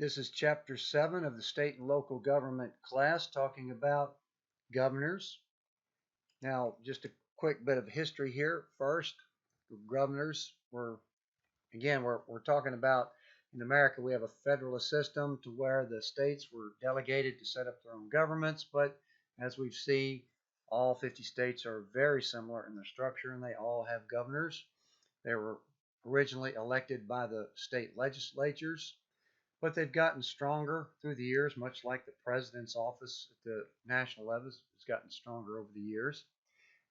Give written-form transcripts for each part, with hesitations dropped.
This is Chapter 7 of the State and Local Government class talking about governors. Now, just a quick bit of history here. First, governors were, again, we're talking about in America, we have a federalist system to where the states were delegated to set up their own governments, but as we see, all 50 states are very similar in their structure and they all have governors. They were originally elected by the state legislatures, but they've gotten stronger through the years, much like the president's office at the national level has gotten stronger over the years.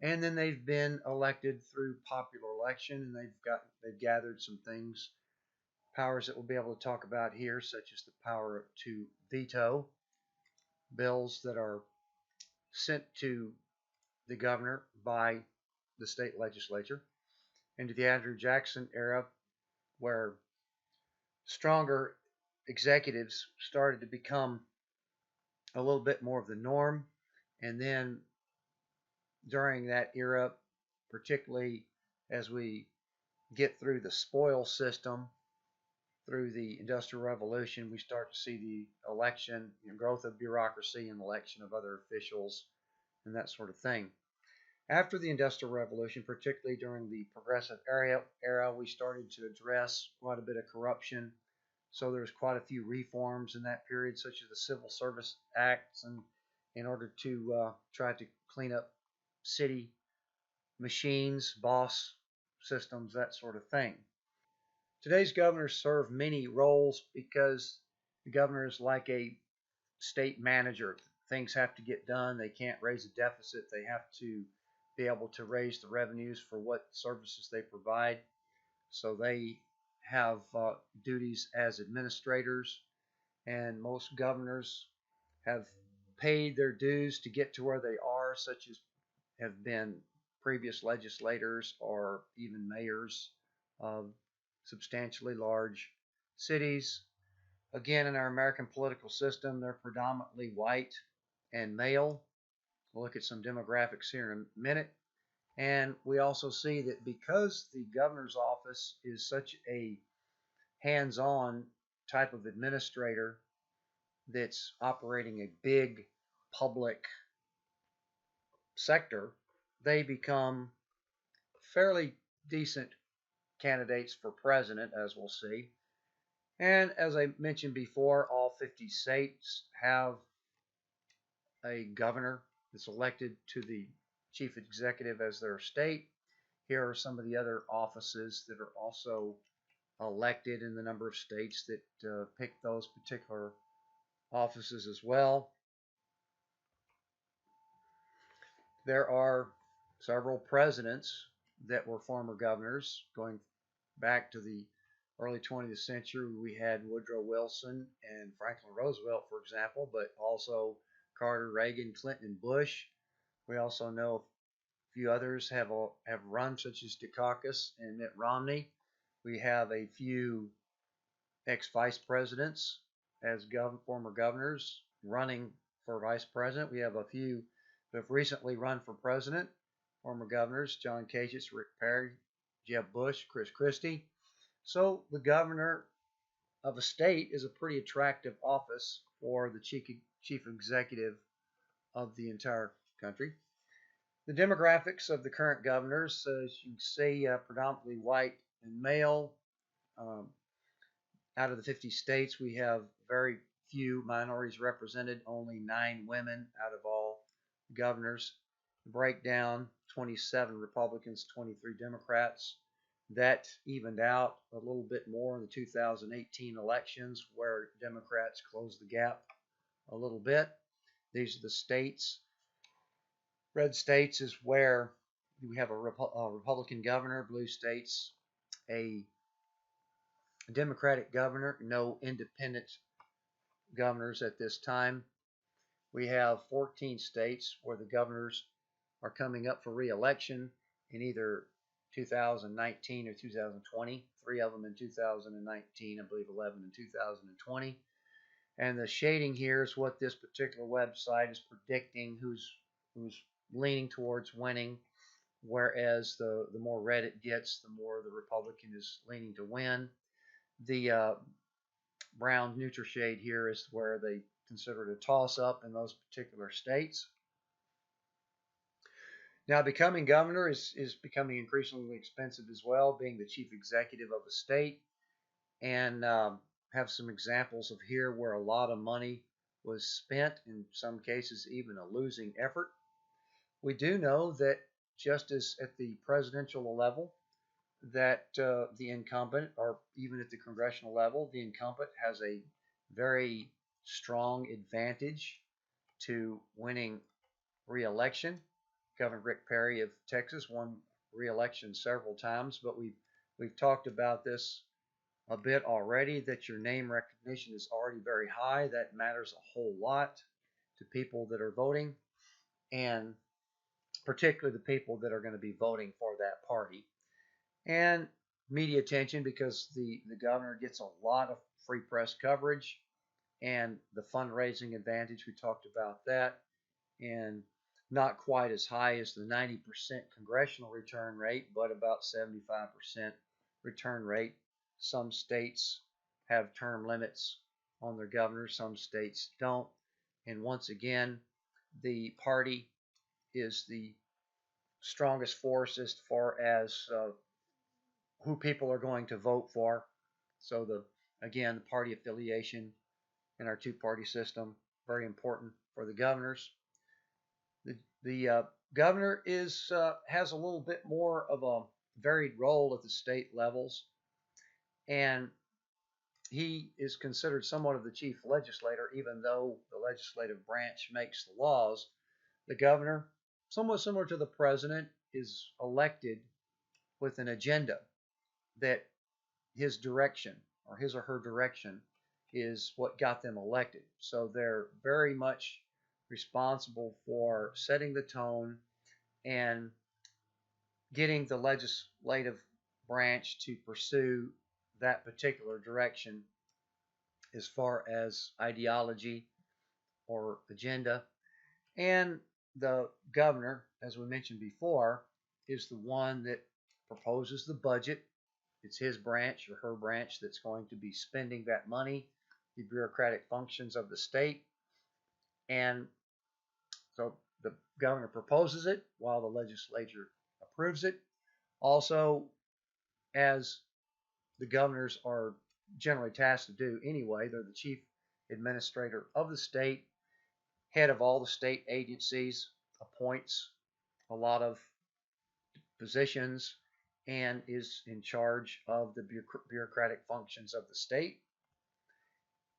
And then they've been elected through popular election, and they've gathered some things, powers that we'll be able to talk about here, such as the power to veto bills that are sent to the governor by the state legislature, into the Andrew Jackson era, where stronger executives started to become a little bit more of the norm. And then during that era, particularly as we get through the spoil system, through the Industrial Revolution, we start to see the election and growth of bureaucracy and election of other officials and that sort of thing. After the Industrial Revolution, particularly during the Progressive era, we started to address quite a bit of corruption. So there's quite a few reforms in that period, such as the Civil Service Acts, and in order to try to clean up city machines, boss systems, that sort of thing. Today's governors serve many roles because the governor is like a state manager. Things have to get done. They can't raise a deficit. They have to be able to raise the revenues for what services they provide. So they have duties as administrators, and most governors have paid their dues to get to where they are, such as have been previous legislators or even mayors of substantially large cities. Again, in our American political system, they're predominantly white and male. We'll look at some demographics here in a minute. And we also see that because the governor's office is such a hands-on type of administrator that's operating a big public sector, they become fairly decent candidates for president, as we'll see. And as I mentioned before, all 50 states have a governor that's elected to the chief executive as their state. Here are some of the other offices that are also elected in the number of states that pick those particular offices as well. There are several presidents that were former governors. Going back to the early 20th century, we had Woodrow Wilson and Franklin Roosevelt, for example, but also Carter, Reagan, Clinton, and Bush. We also know a few others have run, such as Dukakis and Mitt Romney. We have a few ex-vice presidents as former governors running for vice president. We have a few who have recently run for president, former governors: John Kasich, Rick Perry, Jeb Bush, Chris Christie. So the governor of a state is a pretty attractive office for the chief executive of the entire country. The demographics of the current governors, as you can see, predominantly white and male. Out of the 50 states, we have very few minorities represented, only 9 women out of all governors. The breakdown: 27 Republicans, 23 Democrats. That evened out a little bit more in the 2018 elections, where Democrats closed the gap a little bit. These are the states. Red states is where we have a Republican governor. Blue states, a Democratic governor. No independent governors at this time. We have 14 states where the governors are coming up for re-election in either 2019 or 2020. 3 of them in 2019, I believe 11 in 2020. And the shading here is what this particular website is predicting who's leaning towards winning, whereas the more red it gets, the more the Republican is leaning to win. The brown neutral shade here is where they consider it a toss-up in those particular states. Now, becoming governor is becoming increasingly expensive as well, being the chief executive of a state, and have some examples of here where a lot of money was spent, in some cases even a losing effort. We do know that just as at the presidential level, that the incumbent, or even at the congressional level, the incumbent has a very strong advantage to winning re-election. Governor Rick Perry of Texas won re-election several times, but we've talked about this a bit already, that your name recognition is already very high. That matters a whole lot to people that are voting, and particularly the people that are going to be voting for that party. And media attention, because the governor gets a lot of free press coverage, and the fundraising advantage, we talked about that, and not quite as high as the 90% congressional return rate, but about 75% return rate. Some states have term limits on their governors, some states don't. And once again, the party is the strongest force as far as who people are going to vote for. So again, the party affiliation in our two-party system, very important for the governors. The governor has a little bit more of a varied role at the state levels, and he is considered somewhat of the chief legislator, even though the legislative branch makes the laws. The governor, somewhat similar to the president, is elected with an agenda that his direction, or his or her direction, is what got them elected. So they're very much responsible for setting the tone and getting the legislative branch to pursue that particular direction as far as ideology or agenda. And the governor, as we mentioned before, is the one that proposes the budget. It's his branch or her branch that's going to be spending that money, the bureaucratic functions of the state. And so the governor proposes it while the legislature approves it. Also, as the governors are generally tasked to do anyway, they're the chief administrator of the state, head of all the state agencies, appoints a lot of positions, and is in charge of the bureaucratic functions of the state.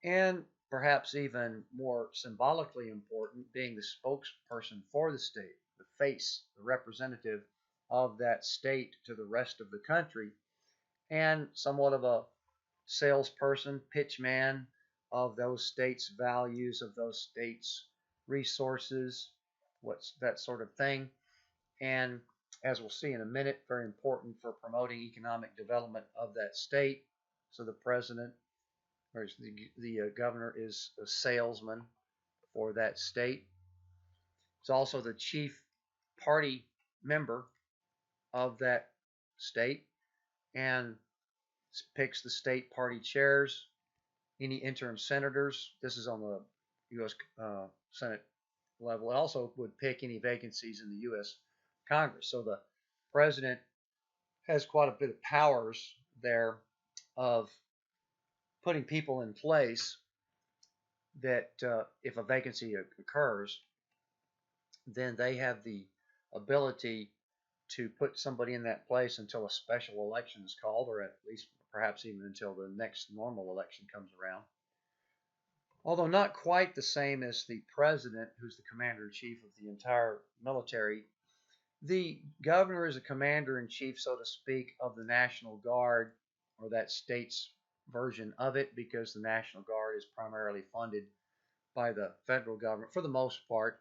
And perhaps even more symbolically important, being the spokesperson for the state, the face, the representative of that state to the rest of the country, and somewhat of a salesperson, pitchman of those states' values, of those states' resources, what's that sort of thing. And as we'll see in a minute, very important for promoting economic development of that state. So the president, or the governor, is a salesman for that state. He's also the chief party member of that state and picks the state party chairs, any interim senators. This is on the U.S. Senate level. It also would pick any vacancies in the U.S. Congress. So the president has quite a bit of powers there of putting people in place that if a vacancy occurs, then they have the ability to put somebody in that place until a special election is called, or at least perhaps even until the next normal election comes around. Although not quite the same as the president, who's the commander-in-chief of the entire military, the governor is a commander-in-chief, so to speak, of the National Guard, or that state's version of it, because the National Guard is primarily funded by the federal government for the most part,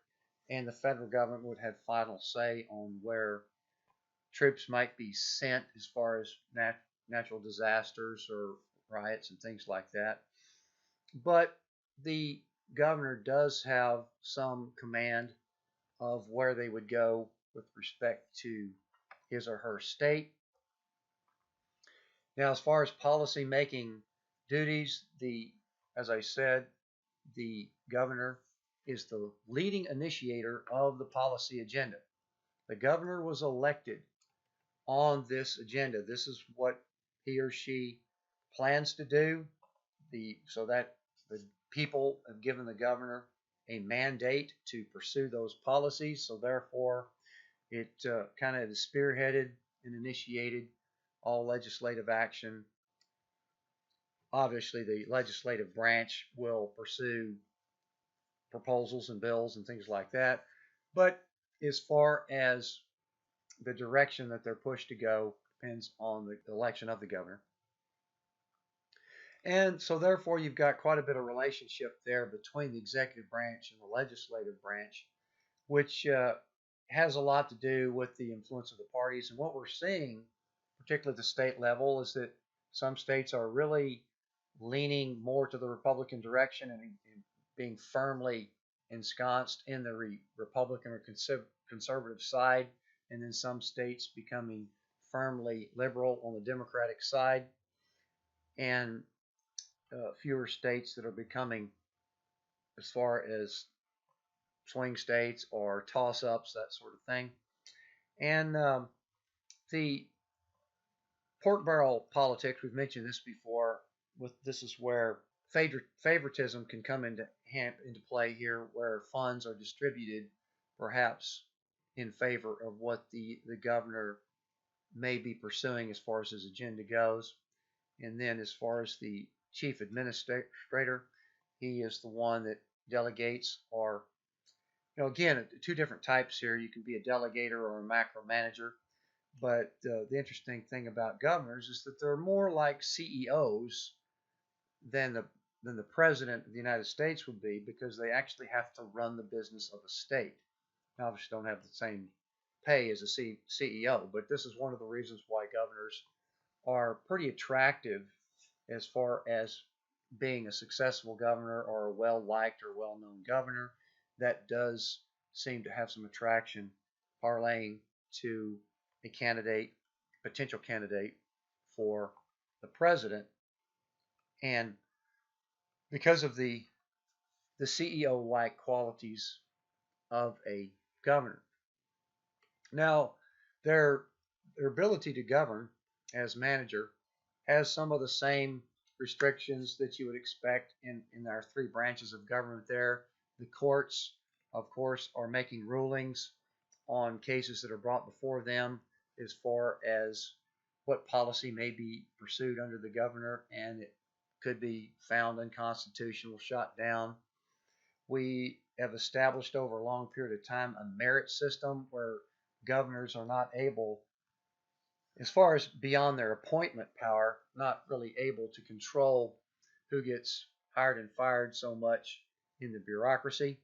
and the federal government would have final say on where troops might be sent as far as natural disasters or riots and things like that. But the governor does have some command of where they would go with respect to his or her state. Now, as far as policy making duties, the as I said, the governor is the leading initiator of the policy agenda. The governor was elected on this agenda. This is what he or she plans to do. So that the people have given the governor a mandate to pursue those policies. So therefore, it kind of spearheaded and initiated all legislative action. Obviously, the legislative branch will pursue proposals and bills and things like that. But as far as the direction that they're pushed to go depends on the election of the governor. And so therefore you've got quite a bit of relationship there between the executive branch and the legislative branch, which has a lot to do with the influence of the parties. And what we're seeing, particularly at the state level, is that some states are really leaning more to the Republican direction and being firmly ensconced in the Republican or conservative side, and then some states becoming firmly liberal on the Democratic side, and fewer states that are becoming, as far as swing states or toss-ups, that sort of thing. And the pork barrel politics, we've mentioned this before. This is where favoritism can come into play here, where funds are distributed perhaps in favor of what the governor may be pursuing as far as his agenda goes. And then as far as the chief administrator, he is the one that delegates, or again, two different types here. You can be a delegator or a macro manager. But the interesting thing about governors is that they're more like CEOs than the president of the United States would be, because they actually have to run the business of a state. Now, obviously, don't have the same pay as a CEO, but this is one of the reasons why governors are pretty attractive as far as being a successful governor or a well-liked or well-known governor. That does seem to have some attraction, parlaying to a potential candidate for the president, and because of the CEO-like qualities of a governor. Now, their ability to govern as manager has some of the same restrictions that you would expect in our three branches of government there. The courts, of course, are making rulings on cases that are brought before them as far as what policy may be pursued under the governor, and it could be found unconstitutional, shot down. We have established over a long period of time a merit system where governors are not able, as far as beyond their appointment power, not really able to control who gets hired and fired so much in the bureaucracy.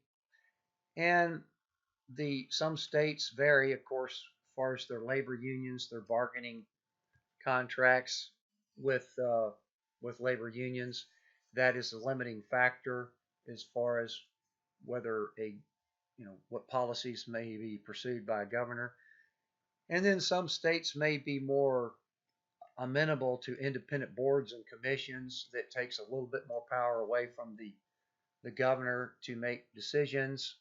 And some states vary, of course, as far as their labor unions, their bargaining contracts with labor unions. That is a limiting factor as far as whether what policies may be pursued by a governor. And then some states may be more amenable to independent boards and commissions that takes a little bit more power away from the governor to make decisions,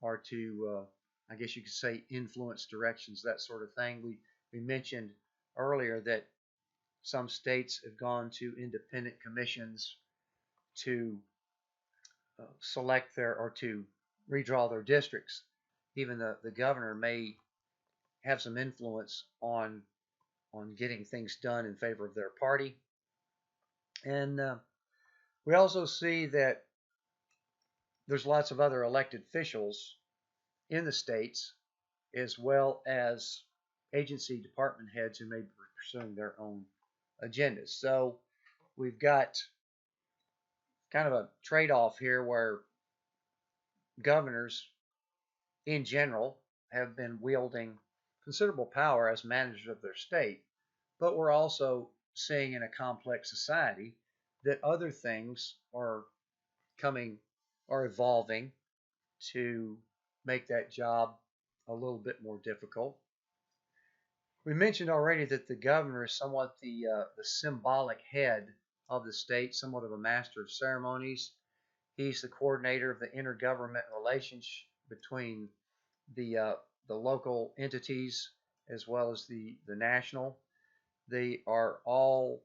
or to, I guess you could say, influence directions, that sort of thing. We mentioned earlier that some states have gone to independent commissions to select or to redraw their districts. Even the governor may have some influence on getting things done in favor of their party. And we also see that there's lots of other elected officials in the states, as well as agency department heads who may be pursuing their own agendas. So we've got kind of a trade-off here where governors in general have been wielding considerable power as managers of their state, but we're also seeing in a complex society that other things are evolving to make that job a little bit more difficult. We mentioned already that the governor is somewhat the symbolic head of the state, somewhat of a master of ceremonies. He's the coordinator of the intergovernment relations between the local entities as well as the national. They are all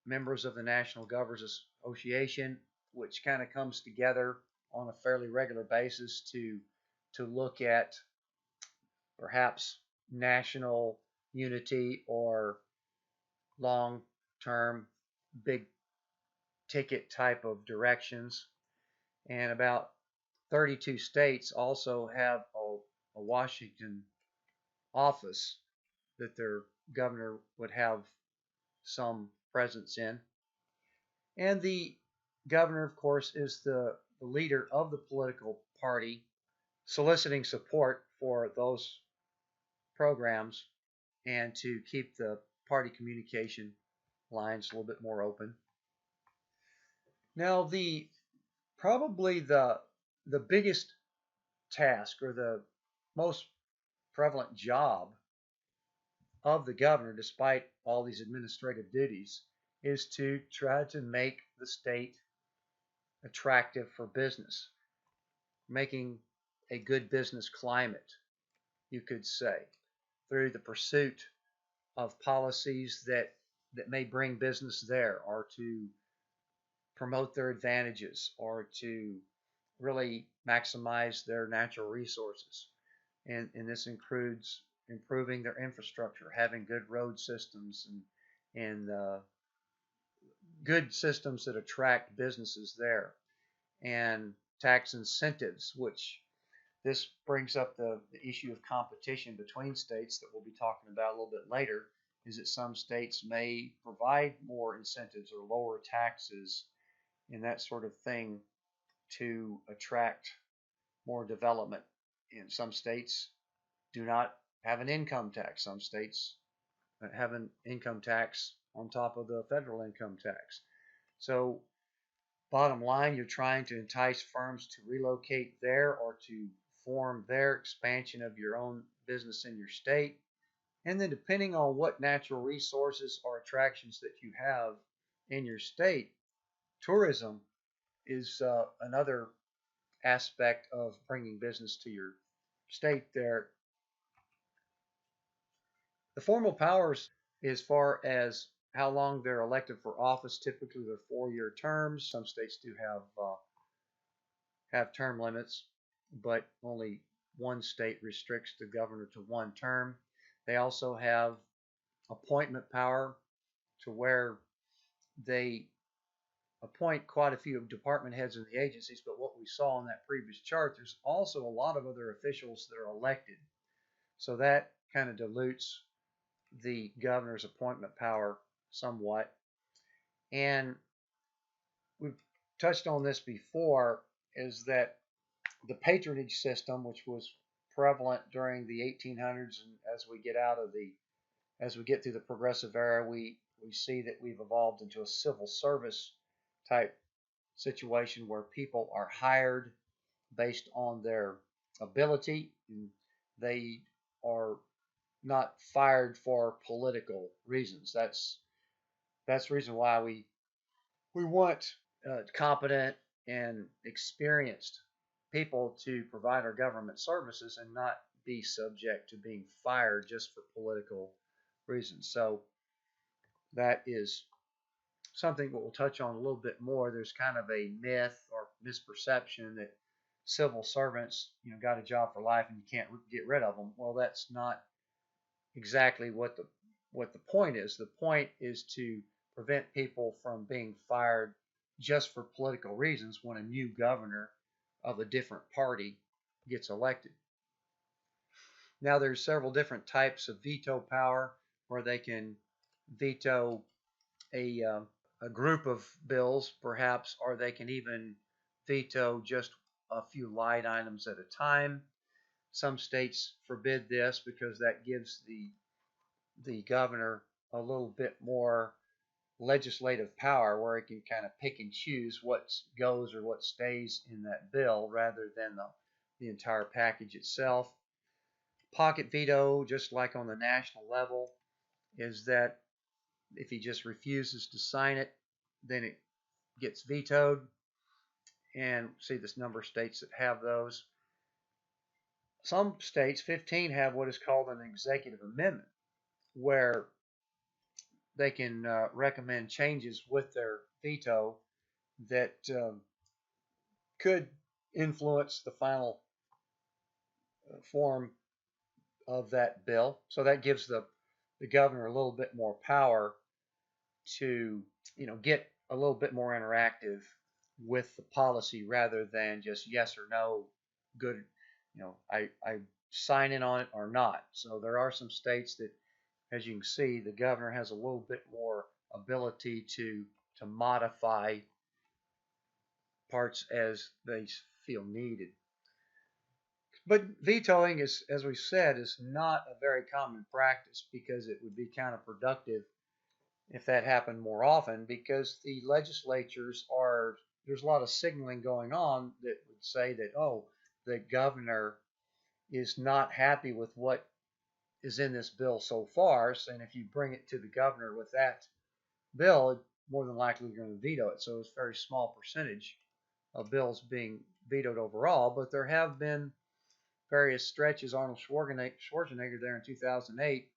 members of the National Governors Association, which kind of comes together on a fairly regular basis to look at perhaps national unity or long-term big ticket type of directions. And about 32 states also have a Washington office that their governor would have some presence in. And the governor, of course, is the leader of the political party, soliciting support for those programs and to keep the party communication lines a little bit more open. Now, probably the biggest task or the most prevalent job of the governor, despite all these administrative duties, is to try to make the state attractive for business, making a good business climate, you could say, through the pursuit of policies that may bring business there, or to promote their advantages, or to really maximize their natural resources. And this includes improving their infrastructure, having good road systems and good systems that attract businesses there, and tax incentives, which this brings up the issue of competition between states that we'll be talking about a little bit later, is that some states may provide more incentives or lower taxes and that sort of thing to attract more development. And some states do not have an income tax. Some states have an income tax on top of the federal income tax. So bottom line, you're trying to entice firms to relocate there or to form their expansion of your own business in your state. And then depending on what natural resources or attractions that you have in your state, tourism is another aspect of bringing business to your state there. The formal powers, as far as how long they're elected for office, typically they're 4-year terms. Some states do have term limits, but only one state restricts the governor to one term. They also have appointment power, to where they appoint quite a few department heads in the agencies, but what we saw in that previous chart, there's also a lot of other officials that are elected. So that kind of dilutes the governor's appointment power somewhat. And we've touched on this before, is that the patronage system, which was prevalent during the 1800s, and as we get through the progressive era, we see that we've evolved into a civil service type situation where people are hired based on their ability, and they are not fired for political reasons. That's the reason why we want competent and experienced people to provide our government services and not be subject to being fired just for political reasons. So that is something we'll touch on a little bit more. There's kind of a myth or misperception that civil servants, got a job for life and you can't get rid of them. Well, that's not exactly what the point is. The point is to prevent people from being fired just for political reasons when a new governor of a different party gets elected. Now, there's several different types of veto power, where they can veto a group of bills, perhaps, or they can even veto just a few line items at a time. Some states forbid this because that gives the governor a little bit more legislative power, where he can kind of pick and choose what goes or what stays in that bill rather than the entire package itself. Pocket veto, just like on the national level, is that if he just refuses to sign it, then it gets vetoed. And see this number of states that have those. Some states, 15, have what is called an executive amendment, where they can recommend changes with their veto that could influence the final form of that bill. So that gives the governor a little bit more power to, get a little bit more interactive with the policy rather than just yes or no, good, I sign in on it or not. So there are some states that, as you can see, the governor has a little bit more ability to modify parts as they feel needed. But vetoing is, as we said, is not a very common practice because it would be counterproductive if that happened more often, because the legislatures are, there's a lot of signaling going on that would say that, oh, the governor is not happy with what is in this bill so far, and if you bring it to the governor with that bill, more than likely you're going to veto it. So it's a very small percentage of bills being vetoed overall, but there have been various stretches. Arnold Schwarzenegger there in 2008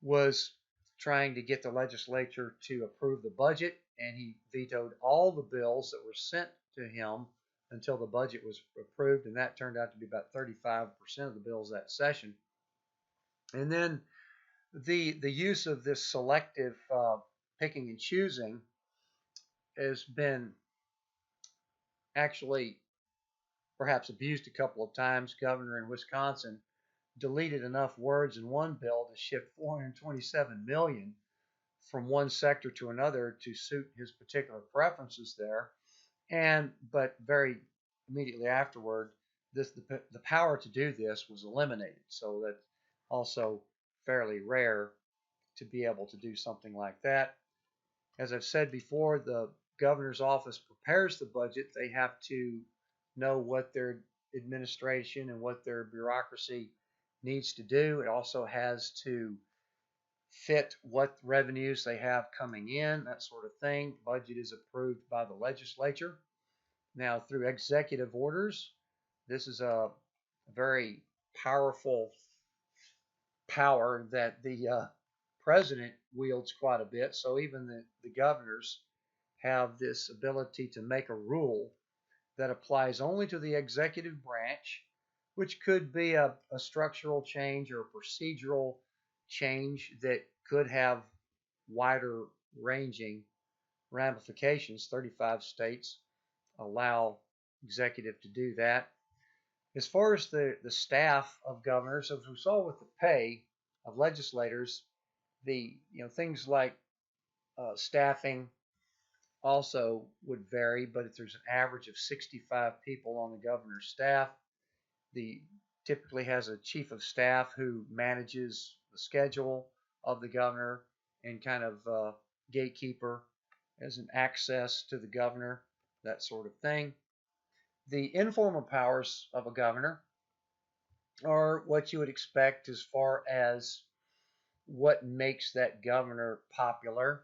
was trying to get the legislature to approve the budget, and he vetoed all the bills that were sent to him until the budget was approved, and that turned out to be about 35% of the bills that session. And then the use of this selective picking and choosing has been actually perhaps abused a couple of times. Governor in Wisconsin deleted enough words in one bill to shift 427 million from one sector to another to suit his particular preferences there. But very immediately afterward, the power to do this was eliminated. So that's also fairly rare to be able to do something like that. As I've said before, the governor's office prepares the budget. They have to know what their administration and what their bureaucracy needs to do. It also has to fit what revenues they have coming in, that sort of thing. Budget is approved by the legislature. Now, through executive orders, this is a very powerful power that the president wields quite a bit. So even the governors have this ability to make a rule that applies only to the executive branch, which could be a structural change or a procedural change that could have wider ranging ramifications. 35 states allow executive to do that. As far as the staff of governors, as we saw with the pay of legislators, the things like staffing also would vary, but if there's an average of 65 people on the governor's staff, the typically has a chief of staff who manages the schedule of the governor and kind of gatekeeper as an access to the governor, that sort of thing. The informal powers of a governor are what you would expect as far as what makes that governor popular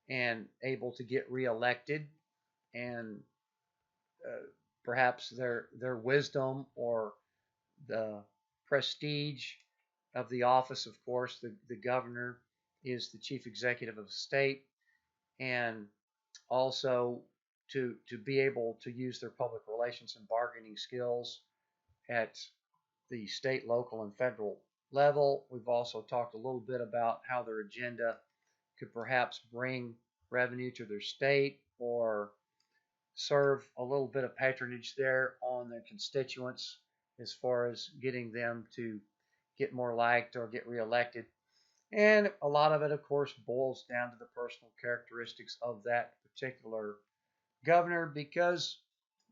and able to get reelected, and perhaps their wisdom or the prestige of the office. Of course, the governor is the chief executive of the state, and also to be able to use their public relations and bargaining skills at the state, local, and federal level. We've also talked a little bit about how their agenda could perhaps bring revenue to their state or serve a little bit of patronage there on their constituents as far as getting them to get more liked or get reelected. And a lot of it, of course, boils down to the personal characteristics of that particular governor, because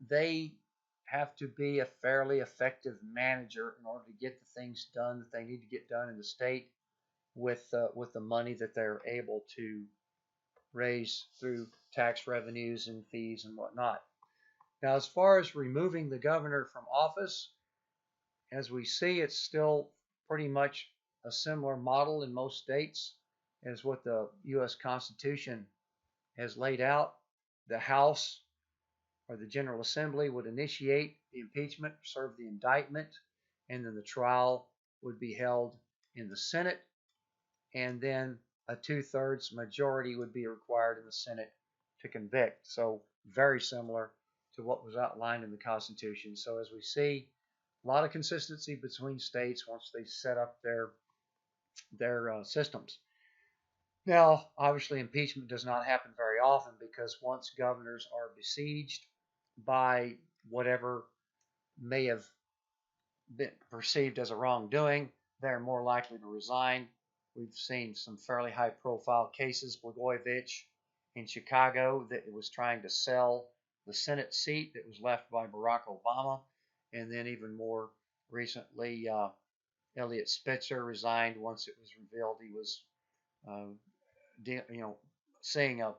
they have to be a fairly effective manager in order to get the things done that they need to get done in the state with the money that they're able to raise through tax revenues and fees and whatnot. Now, as far as removing the governor from office, as we see, it's still pretty much a similar model in most states as what the U.S. Constitution has laid out, the House or the General Assembly would initiate the impeachment, serve the indictment, and then the trial would be held in the Senate, and then a 2/3 majority would be required in the Senate to convict. So very similar to what was outlined in the Constitution. So as we see, a lot of consistency between states once they set up their systems. Now, obviously, impeachment does not happen very often because once governors are besieged by whatever may have been perceived as a wrongdoing, they're more likely to resign. We've seen some fairly high profile cases. Blagojevich in Chicago that was trying to sell the Senate seat that was left by Barack Obama. And then even more recently, Eliot Spitzer resigned once it was revealed he was, seeing a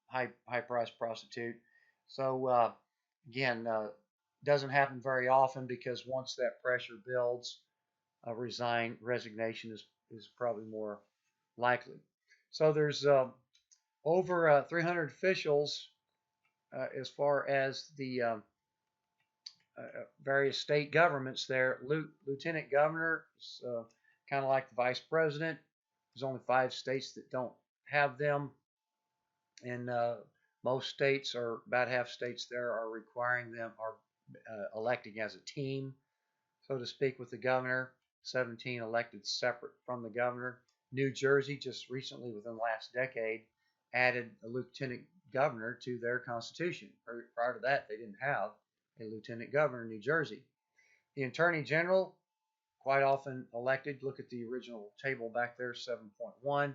high priced prostitute. So again, doesn't happen very often because once that pressure builds, resignation is probably more likely. So there's over 300 officials as far as the various state governments there. Lieutenant governor is kind of like the vice president. There's only 5 states that don't have them, and most states, or about half states there, are requiring them, are electing as a team, so to speak, with the governor. 17 elected separate from the governor. New Jersey just recently, within the last decade, added a lieutenant governor to their constitution. Prior to that, they didn't have a lieutenant governor in New Jersey. The attorney general, quite often elected. Look at the original table back there, 7.1.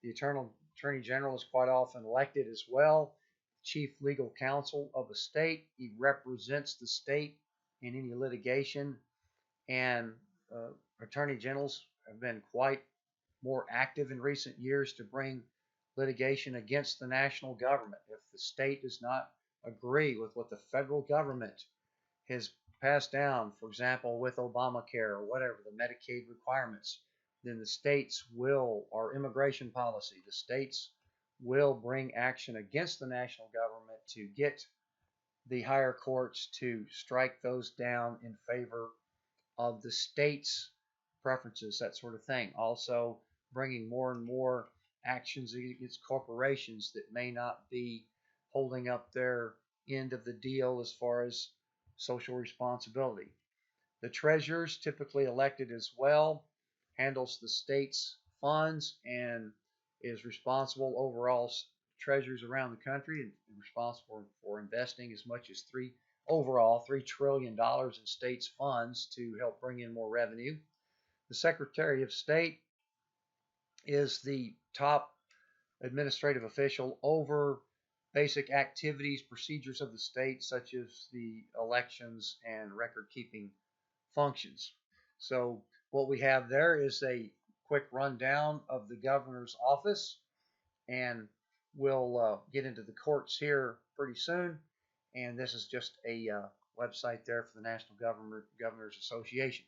The attorney general is quite often elected as well. Chief legal counsel of a state. He represents the state in any litigation, and attorney generals have been quite more active in recent years to bring litigation against the national government. If the state does not agree with what the federal government has passed down, for example, with Obamacare or whatever, the Medicaid requirements, then the states will, or immigration policy, the states will bring action against the national government to get the higher courts to strike those down in favor of the state's preferences, that sort of thing. Also, bringing more and more actions against corporations that may not be holding up their end of the deal as far as social responsibility. The treasurer's typically elected as well, handles the state's funds, and is responsible overall treasurers around the country, and responsible for investing as much as $3 trillion in states' funds to help bring in more revenue. The Secretary of State is the top administrative official over basic activities, procedures of the state, such as the elections and record-keeping functions. So what we have there is a quick rundown of the governor's office, and we'll get into the courts here pretty soon. And this is just a website there for the National Governors Association.